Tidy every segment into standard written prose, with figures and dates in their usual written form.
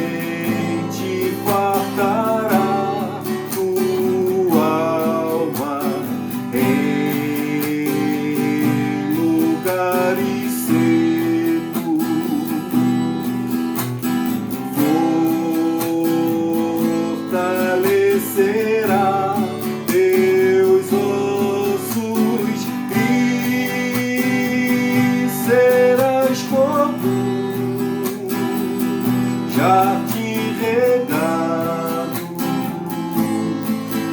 continuamente fartará tua alma em lugares secos, fortalecerá teus ossos e serás como jardim regado,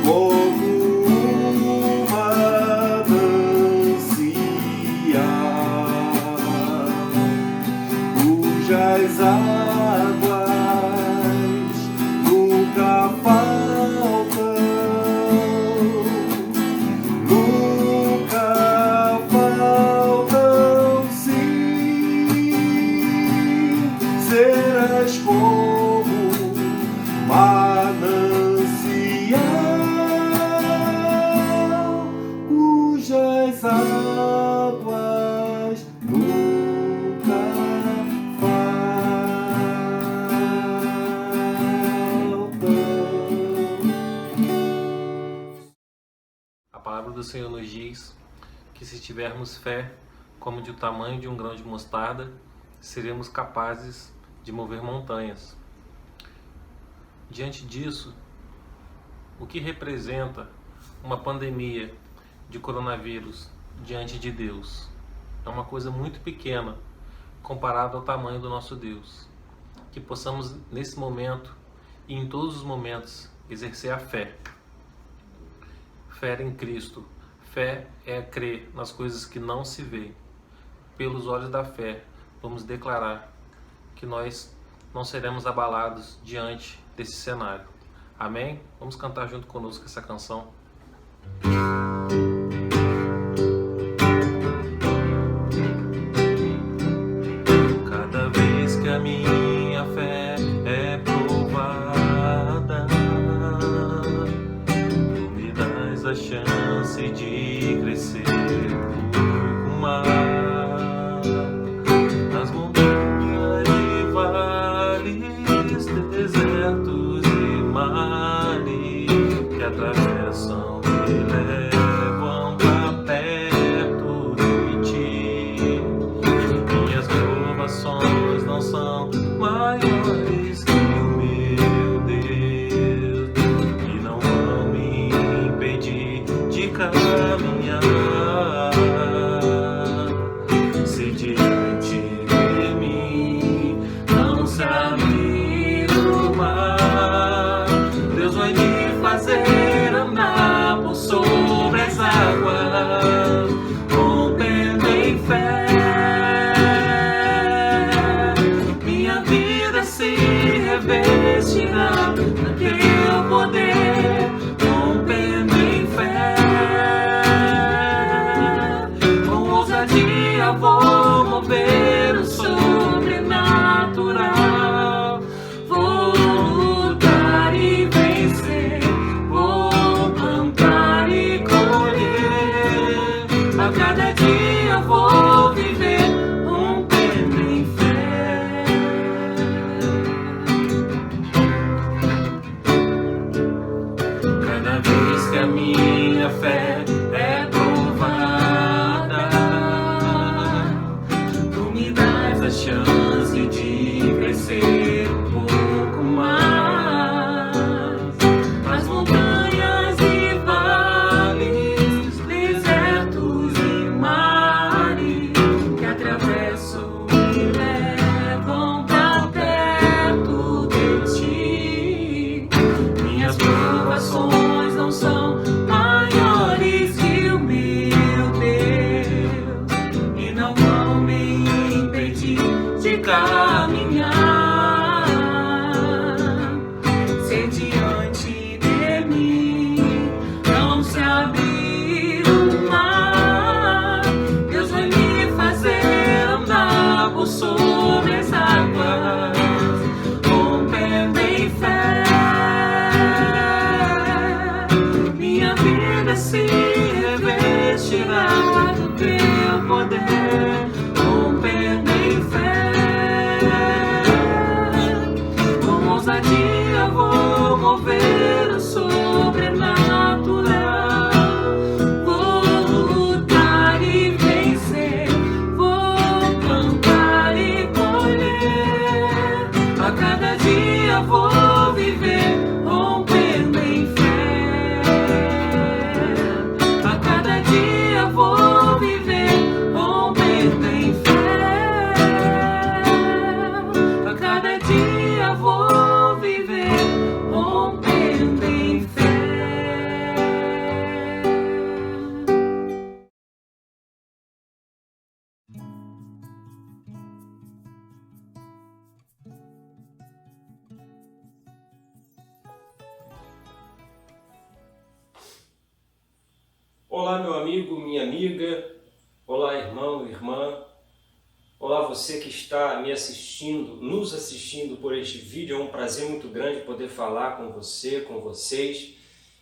como uma melancia, cujas águas nunca faltam, nunca faltam, sim, serás como manancial, cujas águas nunca faltam. A palavra do Senhor nos diz que se tivermos fé como de o tamanho de um grão de mostarda, seremos capazes de mover montanhas. Diante disso, o que representa uma pandemia de coronavírus diante de Deus? É uma coisa muito pequena comparado ao tamanho do nosso Deus. Que possamos nesse momento e em todos os momentos exercer a fé. Fé em Cristo. Fé é crer nas coisas que não se veem. Pelos olhos da fé, vamos declarar que nós não seremos abalados diante desse cenário. Amém? Vamos cantar junto conosco essa canção. Cada vez que a minha fé é provada, tu me dás a chance de crescer um pouco mais. Nas montanhas e vales, desertos e mares que atravessam e levam pra perto de ti. Minhas provações não são maiores que o meu Deus e não vão me impedir de caminhar. Se diante de mim não se abrir o mar, Deus vai me fazer andar por sobre as águas, rompendo em fé. Minha vida se revestirá do teu poder, rompendo em fé. Com ousadia vou mover o sobrenatural, vou lutar e vencer, vou plantar e colher. A cada dia vou viver rompendo em fé. Cada vez que a minha fé é provada, tu me dás a chance de crescer um pouco mais. As montanhas e vales, desertos e poder, rompendo em fé. Com ousadia vou mover o sobrenatural. Vou lutar e vencer, vou plantar e colher. A cada dia vou viver, rompendo em fé. A cada dia vou viver, rompendo em fé. A cada dia vou viver, rompendo em fé. Olá, meu amigo, minha amiga. Olá, irmão, irmã. Olá, você que está me assistindo, nos assistindo por este vídeo. É um prazer muito grande poder falar com você, com vocês.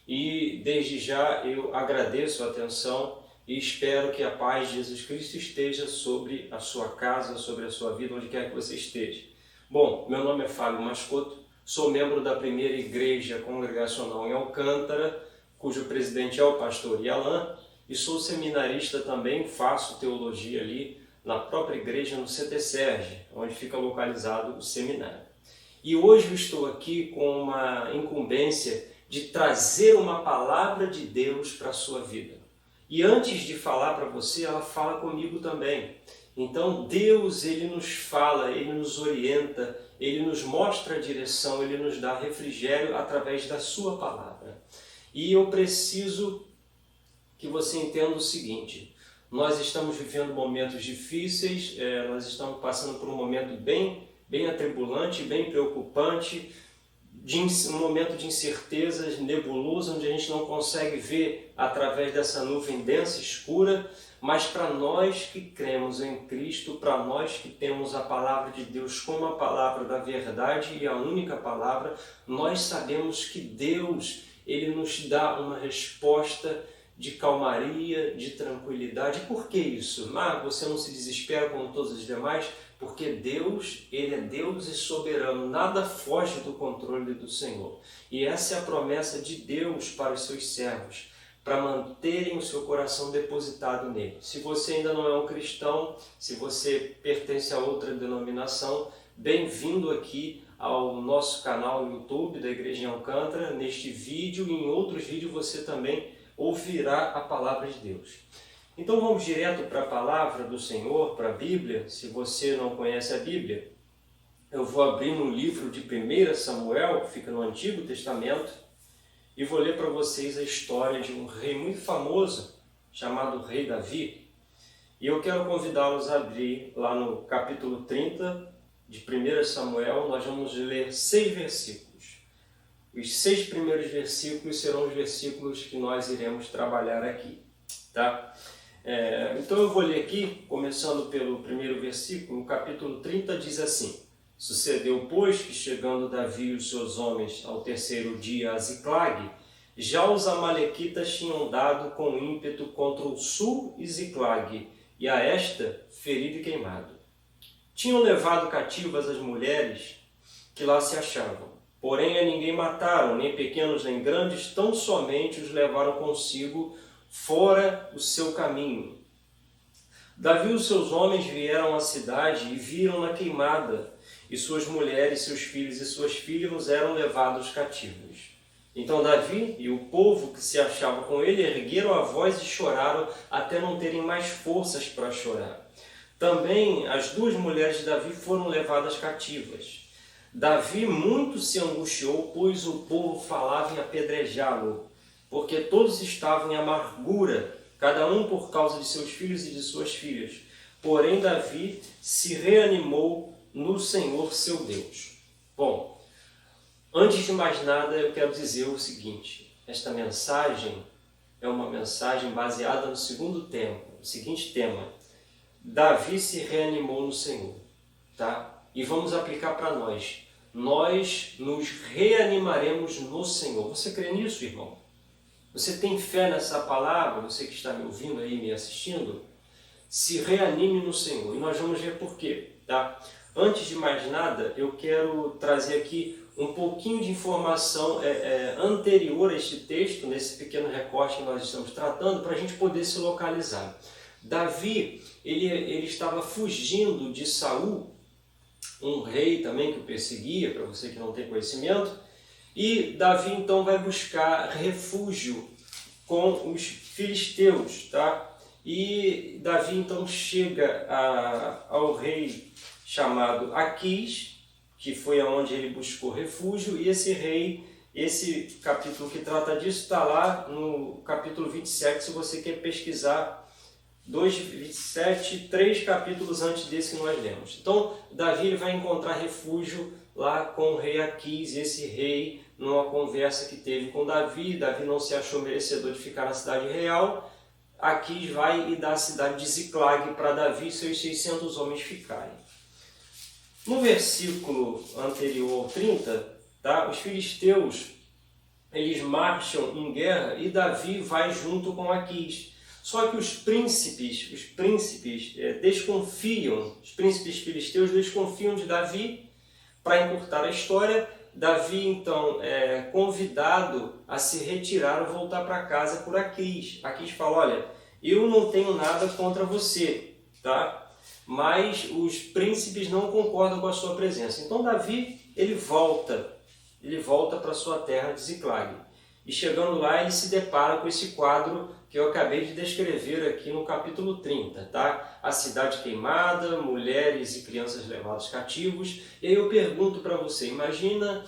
E desde já eu agradeço a atenção e espero que a paz de Jesus Cristo esteja sobre a sua casa, sobre a sua vida, onde quer que você esteja. Bom, meu nome é Fábio Mascoto, sou membro da primeira igreja congregacional em Alcântara, cujo presidente é o pastor Yalan, e sou seminarista também, faço teologia ali na própria igreja no CTSERG, onde fica localizado o seminário. E hoje eu estou aqui com uma incumbência de trazer uma palavra de Deus para a sua vida. E antes de falar para você, ela fala comigo também. Então Deus, Ele nos fala, Ele nos orienta, Ele nos mostra a direção, Ele nos dá refrigério através da sua palavra. E eu preciso que você entenda o seguinte: nós estamos vivendo momentos difíceis, nós estamos passando por um momento bem atribulante, bem preocupante, um momento de incertezas, nebuloso, onde a gente não consegue ver através dessa nuvem densa, escura, mas para nós que cremos em Cristo, para nós que temos a palavra de Deus como a palavra da verdade e a única palavra, nós sabemos que Deus, Ele nos dá uma resposta de calmaria, de tranquilidade. Por que isso? Você não se desespera como todos os demais? Porque Deus, Ele é Deus e soberano, nada foge do controle do Senhor. E essa é a promessa de Deus para os seus servos, para manterem o seu coração depositado nele. Se você ainda não é um cristão, se você pertence a outra denominação, bem-vindo aqui ao nosso canal no YouTube da Igreja em Alcântara. Neste vídeo e em outros vídeos você também ouvirá a palavra de Deus. Então vamos direto para a palavra do Senhor, para a Bíblia. Se você não conhece a Bíblia, eu vou abrir no livro de 1 Samuel, que fica no Antigo Testamento, e vou ler para vocês a história de um rei muito famoso, chamado Rei Davi. E eu quero convidá-los a abrir lá no capítulo 30 de 1 Samuel. Nós vamos ler 6 versículos. Os 6 primeiros versículos serão os versículos que nós iremos trabalhar aqui, tá? Então eu vou ler aqui, começando pelo primeiro versículo. No capítulo 30 diz assim: Sucedeu, pois, que chegando Davi e os seus homens ao terceiro dia a Ziclague, já os amalequitas tinham dado com ímpeto contra o sul e Ziclague, e a esta ferido e queimado. Tinham levado cativas as mulheres que lá se achavam, porém a ninguém mataram, nem pequenos nem grandes, tão somente os levaram consigo fora o seu caminho. Davi e os seus homens vieram à cidade e viram-na queimada, e suas mulheres, seus filhos e suas filhas eram levados cativos. Então Davi e o povo que se achava com ele ergueram a voz e choraram até não terem mais forças para chorar. Também as 2 mulheres de Davi foram levadas cativas. Davi muito se angustiou, pois o povo falava em apedrejá-lo, porque todos estavam em amargura, cada um por causa de seus filhos e de suas filhas. Porém Davi se reanimou no Senhor seu Deus. Bom, antes de mais nada eu quero dizer o seguinte: esta mensagem é uma mensagem baseada no seguinte tema: Davi se reanimou no Senhor, tá? E vamos aplicar para nós. Nós nos reanimaremos no Senhor. Você crê nisso, irmão? Você tem fé nessa palavra? Você que está me ouvindo aí, me assistindo? se reanime no Senhor. E nós vamos ver por quê, tá? Antes de mais nada, eu quero trazer aqui um pouquinho de informação anterior a este texto, nesse pequeno recorte que nós estamos tratando, para a gente poder se localizar. Davi, ele estava fugindo de Saul, um rei também que o perseguia, para você que não tem conhecimento, e Davi então vai buscar refúgio com os filisteus, tá? E Davi então chega ao rei chamado Aquis, que foi aonde ele buscou refúgio, e esse rei, esse capítulo que trata disso está lá no capítulo 27, se você quer pesquisar, 2:27, 3 capítulos antes desse que nós lemos. Então, Davi ele vai encontrar refúgio lá com o rei Aquis, esse rei, numa conversa que teve com Davi não se achou merecedor de ficar na cidade real, Aquis vai e dá a cidade de Ziclag para Davi e seus 600 homens ficarem. No versículo anterior ao 30, tá, os filisteus eles marcham em guerra e Davi vai junto com Aquis. Só que os príncipes desconfiam, os príncipes filisteus desconfiam de Davi. Para encurtar a história, Davi então é convidado a se retirar ou voltar para casa por Aquis. Aquis fala, olha, eu não tenho nada contra você, tá? Mas os príncipes não concordam com a sua presença. Então Davi ele volta para sua terra de Ziclag. E chegando lá ele se depara com esse quadro que eu acabei de descrever aqui no capítulo 30, tá? A cidade queimada, mulheres e crianças levados cativos. E aí eu pergunto para você, imagina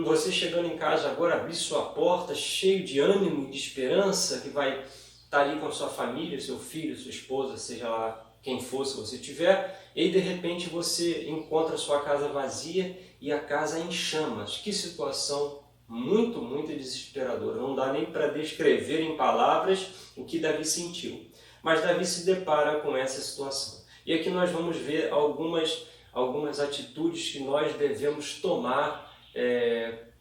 você chegando em casa agora, abrir sua porta cheio de ânimo e de esperança, que vai estar ali com a sua família, seu filho, sua esposa, seja lá quem for, se você tiver, e de repente você encontra a sua casa vazia e a casa em chamas. Que situação muito, muito desesperadora. Não dá nem para descrever em palavras o que Davi sentiu. Mas Davi se depara com essa situação. E aqui nós vamos ver algumas atitudes que nós devemos tomar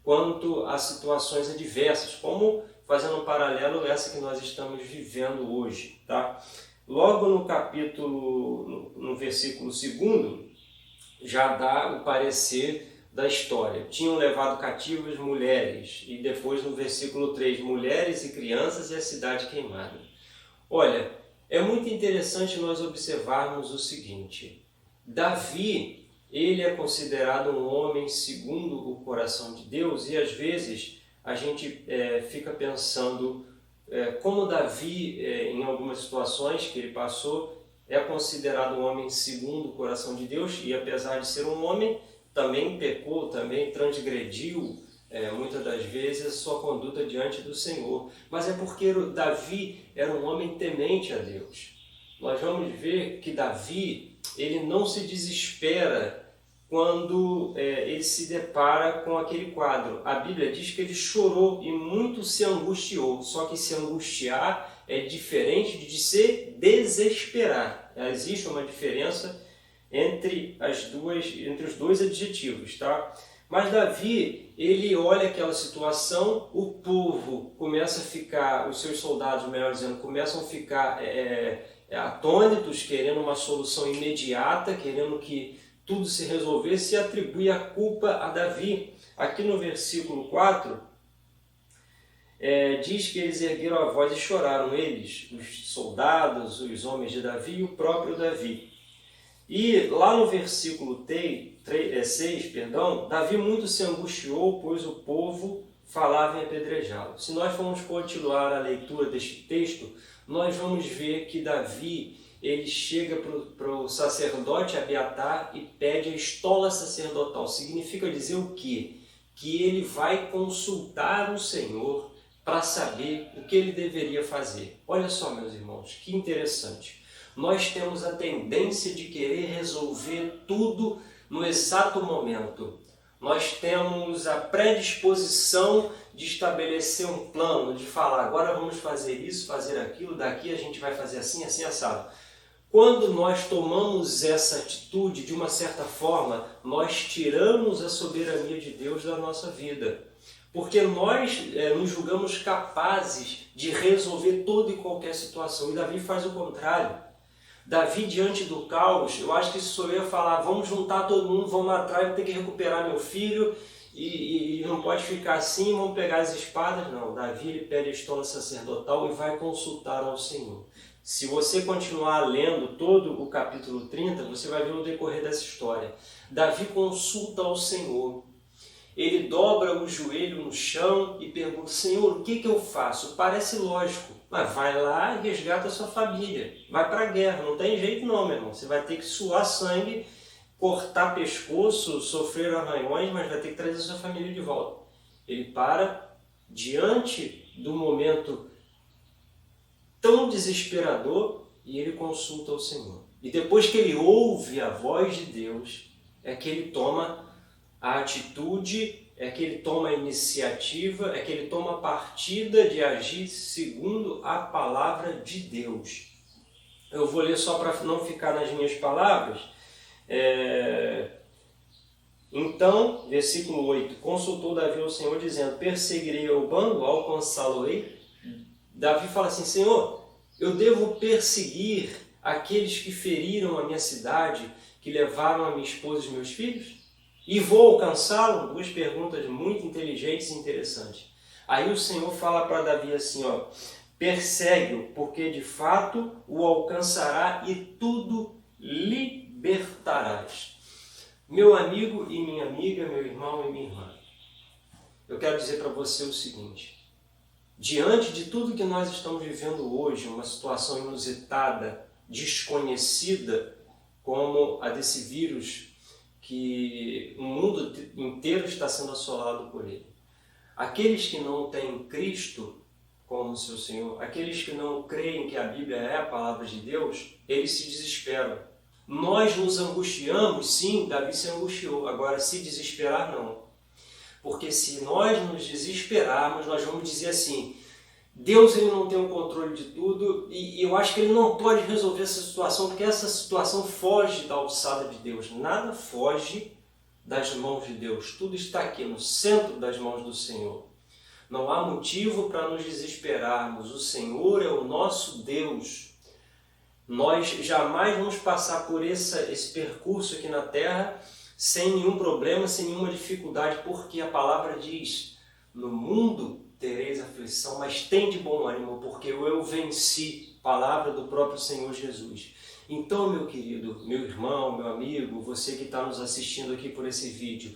quanto a situações adversas, como, fazendo um paralelo, essa que nós estamos vivendo hoje, tá? Logo no capítulo, no versículo 2, já dá o parecer da história. Tinham levado cativas mulheres, e depois no versículo 3, mulheres e crianças e a cidade queimada. Olha, é muito interessante nós observarmos o seguinte, Davi, ele é considerado um homem segundo o coração de Deus, e às vezes a gente fica pensando como Davi, em algumas situações que ele passou, é considerado um homem segundo o coração de Deus, e apesar de ser um homem, também pecou, também transgrediu, muitas das vezes, a sua conduta diante do Senhor. Mas é porque Davi era um homem temente a Deus. Nós vamos ver que Davi, ele não se desespera quando ele se depara com aquele quadro. A Bíblia diz que ele chorou e muito se angustiou, só que se angustiar é diferente de se desesperar. Existe uma diferença entre os dois adjetivos, tá? Mas Davi, ele olha aquela situação, o povo começa a ficar, os seus soldados, melhor dizendo, começam a ficar atônitos, querendo uma solução imediata, querendo que tudo se resolvesse, e atribui a culpa a Davi. Aqui no versículo 4, diz que eles ergueram a voz e choraram, eles, os soldados, os homens de Davi e o próprio Davi. E lá no versículo 6, Davi muito se angustiou, pois o povo falava em apedrejá-lo. Se nós formos continuar a leitura deste texto, nós vamos ver que Davi ele chega para o sacerdote Abiatar e pede a estola sacerdotal. Significa dizer o quê? Que ele vai consultar o Senhor para saber o que ele deveria fazer. Olha só, meus irmãos, que interessante. Nós temos a tendência de querer resolver tudo no exato momento. Nós temos a predisposição de estabelecer um plano, de falar, agora vamos fazer isso, fazer aquilo, daqui a gente vai fazer assim, assim, assado. Quando nós tomamos essa atitude, de uma certa forma, nós tiramos a soberania de Deus da nossa vida. Porque nós nos julgamos capazes de resolver toda e qualquer situação. E Davi faz o contrário. Davi, diante do caos, eu acho que isso sou eu falar, vamos juntar todo mundo, vamos atrás, ter que recuperar meu filho, e não pode ficar assim, vamos pegar as espadas. Não, Davi ele pede a estola sacerdotal e vai consultar ao Senhor. Se você continuar lendo todo o capítulo 30, você vai ver o decorrer dessa história. Davi consulta ao Senhor. Ele dobra o joelho no chão e pergunta, Senhor, o que eu faço? Parece lógico, mas vai lá e resgata a sua família. Vai para a guerra, não tem jeito não, meu irmão. Você vai ter que suar sangue, cortar pescoço, sofrer arranhões, mas vai ter que trazer a sua família de volta. Ele para diante do momento tão desesperador e ele consulta o Senhor. E depois que ele ouve a voz de Deus, é que ele toma a atitude, é que ele toma a iniciativa, é que ele toma a partida de agir segundo a palavra de Deus. Eu vou ler só para não ficar nas minhas palavras. Então, versículo 8, consultou Davi ao Senhor dizendo, perseguirei o bando, alcançá-lo-ei. Davi fala assim, Senhor, eu devo perseguir aqueles que feriram a minha cidade, que levaram a minha esposa e os meus filhos? E vou alcançá-lo? Duas perguntas muito inteligentes e interessantes. Aí o Senhor fala para Davi assim, ó, persegue-o, porque de fato o alcançará e tudo libertarás. Meu amigo e minha amiga, meu irmão e minha irmã, eu quero dizer para você o seguinte, diante de tudo que nós estamos vivendo hoje, uma situação inusitada, desconhecida, como a desse vírus, que o mundo inteiro está sendo assolado por ele. Aqueles que não têm Cristo como seu Senhor, aqueles que não creem que a Bíblia é a palavra de Deus, eles se desesperam. Nós nos angustiamos, sim, Davi se angustiou, agora se desesperar não. Porque se nós nos desesperarmos, nós vamos dizer assim, Deus ele não tem o controle de tudo e eu acho que ele não pode resolver essa situação porque essa situação foge da alçada de Deus. Nada foge das mãos de Deus. Tudo está aqui no centro das mãos do Senhor. Não há motivo para nos desesperarmos. O Senhor é o nosso Deus. Nós jamais vamos passar por esse percurso aqui na terra sem nenhum problema, sem nenhuma dificuldade, porque a palavra diz, no mundo tereis aflição, mas tem de bom ânimo, porque eu venci, palavra do próprio Senhor Jesus. Então, meu querido, meu irmão, meu amigo, você que está nos assistindo aqui por esse vídeo,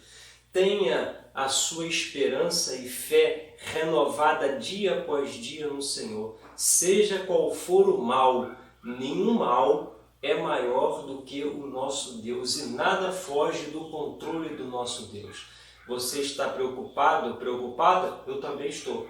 tenha a sua esperança e fé renovada dia após dia no Senhor. Seja qual for o mal, nenhum mal é maior do que o nosso Deus e nada foge do controle do nosso Deus. Você está preocupado, preocupada? Eu também estou.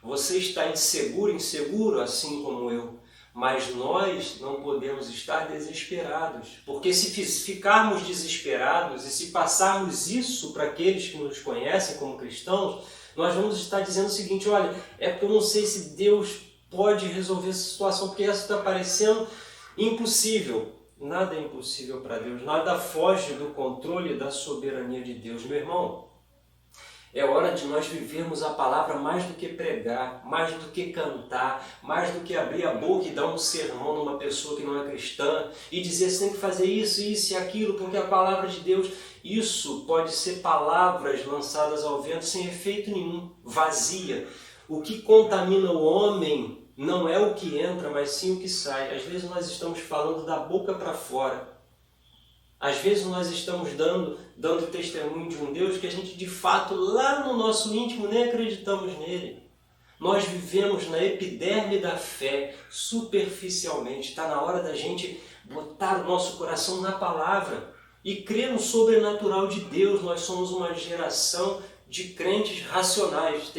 Você está inseguro, inseguro, assim como eu. Mas nós não podemos estar desesperados. Porque se ficarmos desesperados e se passarmos isso para aqueles que nos conhecem como cristãos, nós vamos estar dizendo o seguinte, olha, é porque eu não sei se Deus pode resolver essa situação, porque essa está parecendo impossível. Nada é impossível para Deus, nada foge do controle da soberania de Deus. Meu irmão, é hora de nós vivermos a palavra mais do que pregar, mais do que cantar, mais do que abrir a boca e dar um sermão numa pessoa que não é cristã e dizer você tem que fazer isso, isso e aquilo, porque a palavra de Deus, isso pode ser palavras lançadas ao vento sem efeito nenhum, vazia. O que contamina o homem não é o que entra, mas sim o que sai. Às vezes nós estamos falando da boca para fora. Às vezes nós estamos dando testemunho de um Deus que a gente de fato lá no nosso íntimo nem acreditamos nele. Nós vivemos na epiderme da fé, superficialmente. Está na hora da gente botar o nosso coração na palavra e crer no sobrenatural de Deus. Nós somos uma geração de crentes racionais.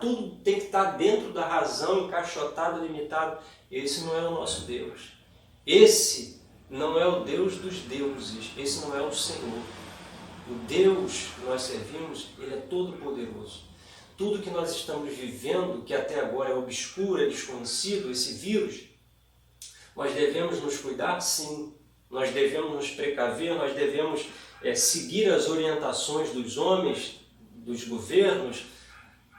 Tudo tem que estar dentro da razão, encaixotado, limitado. Esse não é o nosso Deus. Esse não é o Deus dos deuses, esse não é o Senhor. O Deus que nós servimos, Ele é todo poderoso. Tudo que nós estamos vivendo, que até agora é obscuro, é desconhecido, esse vírus, nós devemos nos cuidar? Sim. Nós devemos nos precaver, nós devemos seguir as orientações dos homens, dos governos,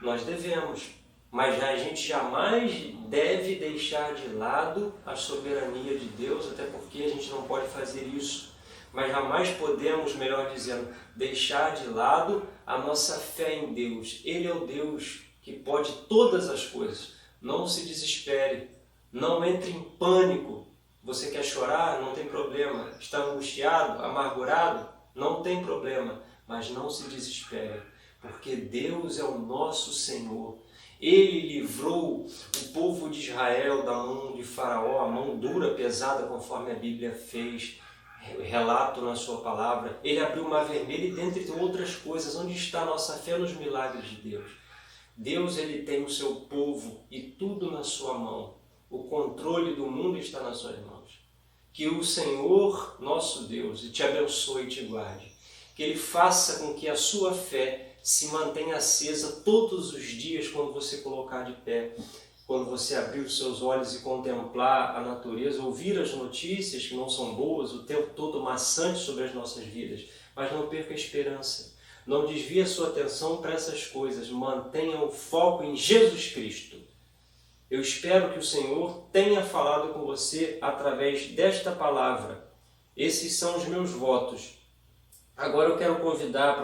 nós devemos. mas a gente jamais deve deixar de lado a soberania de Deus, até porque a gente não pode fazer isso. Mas jamais podemos, melhor dizendo, deixar de lado a nossa fé em Deus. Ele é o Deus que pode todas as coisas. Não se desespere, não entre em pânico. Você quer chorar? Não tem problema. Está angustiado, amargurado? Não tem problema. Mas não se desespere, porque Deus é o nosso Senhor. Ele livrou o povo de Israel da mão de Faraó, a mão dura, pesada, conforme a Bíblia fez relato na sua palavra. Ele abriu o Mar Vermelho e, dentre outras coisas, onde está a nossa fé nos milagres de Deus? Deus, ele tem o seu povo e tudo na sua mão. O controle do mundo está nas suas mãos. Que o Senhor, nosso Deus, te abençoe e te guarde. Que Ele faça com que a sua fé se mantenha acesa todos os dias quando você colocar de pé, quando você abrir os seus olhos e contemplar a natureza, ouvir as notícias que não são boas, o tempo todo maçantes sobre as nossas vidas, mas não perca a esperança. Não desvie a sua atenção para essas coisas, mantenha o foco em Jesus Cristo. Eu espero que o Senhor tenha falado com você através desta palavra. Esses são os meus votos. Agora eu quero convidar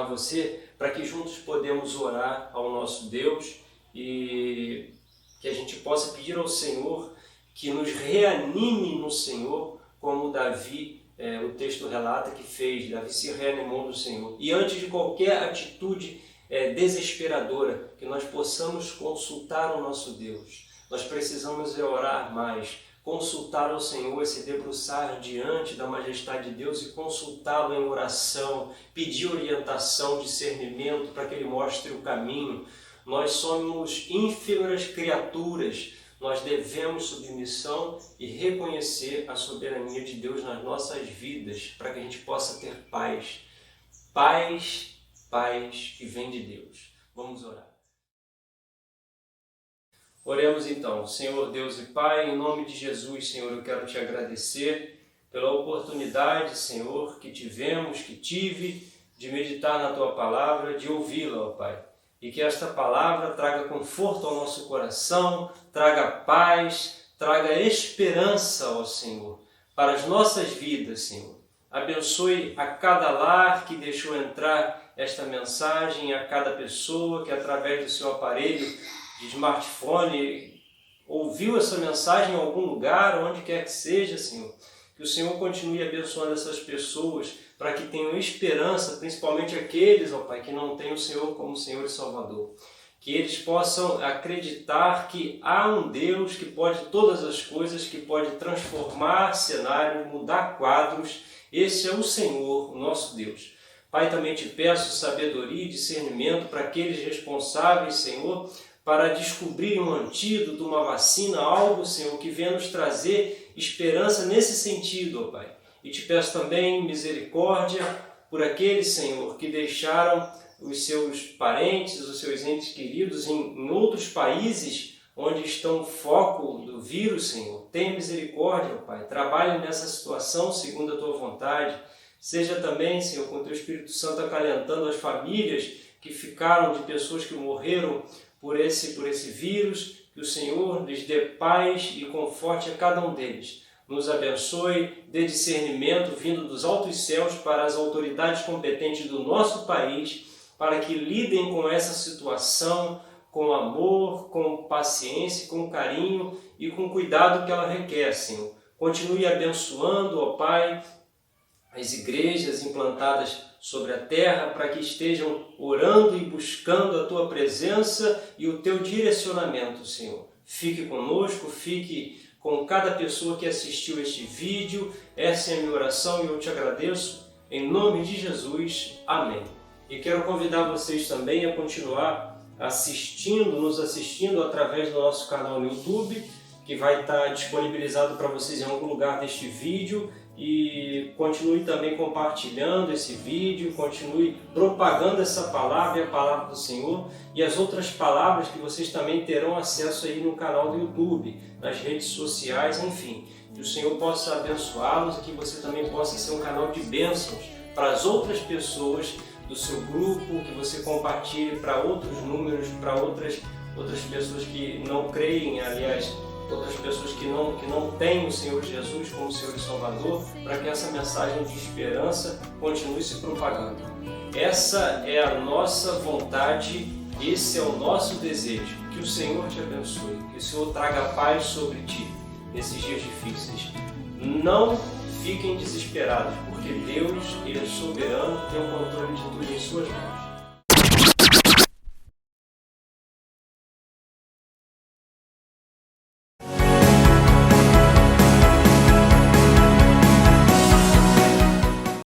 você para que juntos podemos orar ao nosso Deus e que a gente possa pedir ao Senhor que nos reanime no Senhor, como Davi, o texto relata que fez. Davi se reanimou no Senhor. E antes de qualquer atitude desesperadora, que nós possamos consultar o nosso Deus. Nós precisamos orar mais, consultar ao Senhor, se debruçar diante da majestade de Deus e consultá-lo em oração, pedir orientação, discernimento para que Ele mostre o caminho. Nós somos ínfimas criaturas, nós devemos submissão e reconhecer a soberania de Deus nas nossas vidas, para que a gente possa ter paz. Paz que vem de Deus. Vamos orar. Oremos então. Senhor Deus e Pai, em nome de Jesus, Senhor, eu quero te agradecer pela oportunidade, Senhor, que tive de meditar na Tua Palavra, de ouvi-la, ó Pai. E que esta Palavra traga conforto ao nosso coração, traga paz, traga esperança, ó Senhor, para as nossas vidas, Senhor. Abençoe a cada lar que deixou entrar esta mensagem, a cada pessoa que através do seu aparelho de smartphone ouviu essa mensagem em algum lugar, onde quer que seja, Senhor. Que o Senhor continue abençoando essas pessoas para que tenham esperança, principalmente aqueles, ó Pai, que não têm o Senhor como Senhor e Salvador. Que eles possam acreditar que há um Deus que pode todas as coisas, que pode transformar cenários, mudar quadros. Esse é o Senhor, o nosso Deus. Pai, também te peço sabedoria e discernimento para aqueles responsáveis, Senhor, para descobrir um antídoto, uma vacina, algo, Senhor, que venha nos trazer esperança nesse sentido, ó Pai. E te peço também misericórdia por aqueles, Senhor, que deixaram os seus parentes, os seus entes queridos em outros países onde estão o foco do vírus, Senhor. Tenha misericórdia, ó Pai. Trabalhe nessa situação segundo a Tua vontade. Seja também, Senhor, com o Teu Espírito Santo acalentando as famílias que ficaram, de pessoas que morreram por esse vírus. Que o Senhor lhes dê paz e conforte a cada um deles. Nos abençoe, dê discernimento vindo dos altos céus para as autoridades competentes do nosso país, para que lidem com essa situação com amor, com paciência, com carinho e com cuidado que ela requer, Senhor. Continue abençoando, ó Pai, as igrejas implantadas sobre a terra, para que estejam orando e buscando a Tua presença e o Teu direcionamento, Senhor. Fique conosco, fique com cada pessoa que assistiu este vídeo. Essa é a minha oração e eu te agradeço. Em nome de Jesus. Amém. E quero convidar vocês também a continuar nos assistindo através do nosso canal no YouTube, que vai estar disponibilizado para vocês em algum lugar deste vídeo. E continue também compartilhando esse vídeo, continue propagando essa palavra e a palavra do Senhor e as outras palavras que vocês também terão acesso aí no canal do YouTube, nas redes sociais, enfim. Que o Senhor possa abençoá-los e que você também possa ser um canal de bênçãos para as outras pessoas do seu grupo, que você compartilhe para outros números, para outras pessoas que não creem, aliás, outras pessoas que não têm o Senhor Jesus como Senhor e Salvador, para que essa mensagem de esperança continue se propagando. Essa é a nossa vontade, esse é o nosso desejo. Que o Senhor te abençoe, que o Senhor traga paz sobre ti nesses dias difíceis. Não fiquem desesperados, porque Deus, Ele é soberano, tem o controle de tudo em suas mãos.